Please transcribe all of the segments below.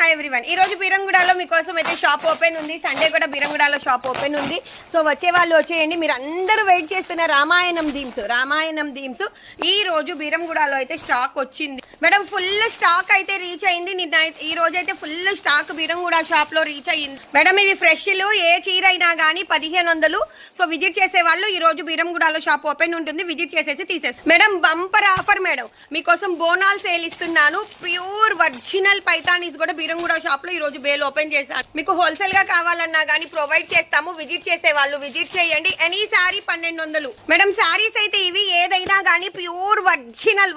Hi everyone ఈ రోజు బీరంగూడలో మీకోసం అయితే షాప్ ఓపెన్ ఉంది. సండే కూడా బీరంగూడలో షాప్ ఓపెన్ ఉంది. సో వచ్చే వాళ్ళు వచ్చేయండి. మీరు అందరూ వెయిట్ చేస్తున్న రామాయణం థీమ్స్ ఈ రోజు బీరంగూడలో అయితే స్టాక్ వచ్చింది మేడం. ఫుల్ స్టాక్ అయితే రీచ్ అయింది. నిన్న ఈ రోజు అయితే ఫుల్ స్టాక్ బీరంగూడ షాప్ లో రీచ్ అయ్యింది మేడం. ఇవి ఫ్రెష్లు, ఏ చీర అయినా కానీ 1500. సో విజిట్ చేసే వాళ్ళు ఈ రోజు బీరంగూడలో షాప్ ఓపెన్ ఉంటుంది. విజిట్ చేసేసి తీసేసి మేడం బంపర్ ఆఫర్ మేడం. మీకోసం బోనాల్ సేల్ ఇస్తున్నాను. ప్యూర్ ఒరిజినల్ పైతానీస్ కూడా బీరంగూడ షాప్ లో ఈ రోజు బేల్ ఓపెన్ చేశారు. మీకు హోల్సేల్ గా కావాలన్నా గానీ ప్రొవైడ్ చేస్తాము. విజిట్ చేసే వాళ్ళు విజిట్ చేయండి. Any sorry 1200 madam. సారీస్ అయితే ఇవి ఏదైనా గానీ ప్యూర్ ఒరిజినల్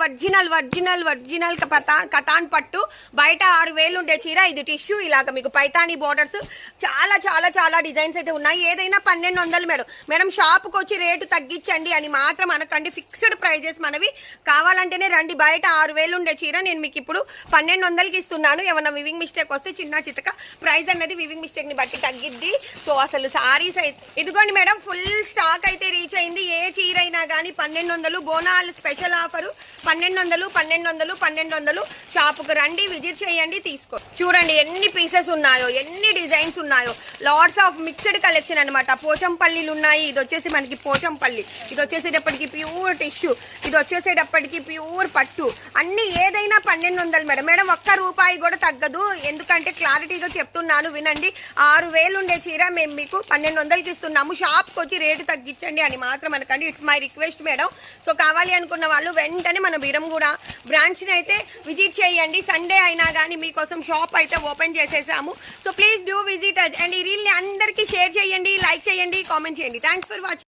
కతాన్ పట్టు. బయట 6000 ఉండే చీర, ఇది టిష్యూ. ఇలాగ మీకు పైతానీ బోర్డర్స్ చాలా డిజైన్స్ అయితే ఉన్నాయి. ఏదైనా 1200 మేడం. మేడం షాప్ కు వచ్చి రేటు తగ్గించండి అని మాత్రం అనకండి. ఫిక్స్డ్ ప్రైజెస్ మనవి. కావాలంటేనే రండి. బయట 6000 ఉండే చీర నేను మీకు ఇప్పుడు 1200కి ఇస్తున్నాను. ఏమన్నా వివింగ్ మిస్టేక్ వస్తే చిన్న చితక ప్రైస్ అనేది వివింగ్ మిస్టేక్ ని బట్టి తగ్గిద్ది. సో అసలు సారీస్ అయితే ఇదిగోండి మేడం. ఫుల్ స్టాక్ అయితే రీచ్ అయింది. ఏ చీర అయినా కానీ 1200. Bonalu special offer 1200. షాపుకు రండి, విజిట్ చేయండి, తీసుకో. చూడండి ఎన్ని పీసెస్ ఉన్నాయో, ఎన్ని డిజైన్స్ ఉన్నాయో. లాట్స్ ఆఫ్ మిక్స్డ్ కలెక్షన్ అనమాట. పోచంపల్లిలు ఉన్నాయి. ఇది వచ్చేసి మనకి పోచంపల్లి, ఇది వచ్చేసేటప్పటికి ప్యూర్ టిష్యూ, ఇది వచ్చేసేటప్పటికి ప్యూర్ పట్టు. అన్ని ఏదైనా 1200 మేడం. మేడం ఒక్క రూపాయి కూడా తగ్గదు. ఎందుకంటే క్లారిటీగా చెప్తున్నాను వినండి. 6000 ఉండే చీర మేము మీకు 1200కి ఇస్తున్నాము. షాప్కి వచ్చి రేటు తగ్గించండి అని మాత్రం అనకండి. It's my request madam. So కావాలి అనుకున్న వాళ్ళు వెంటనే మన బీరంగూడ బ్రాంచ్ని అయితే విజిట్ చేయండి. సండే అయినా కానీ మీకోసం షాప్ అయితే ఓపెన్ చేసేసాము. So please do visit and ఈ రీల్ని అందరికీ షేర్ చేయండి, లైక్ చేయండి, కామెంట్ చేయండి. Thanks for watching.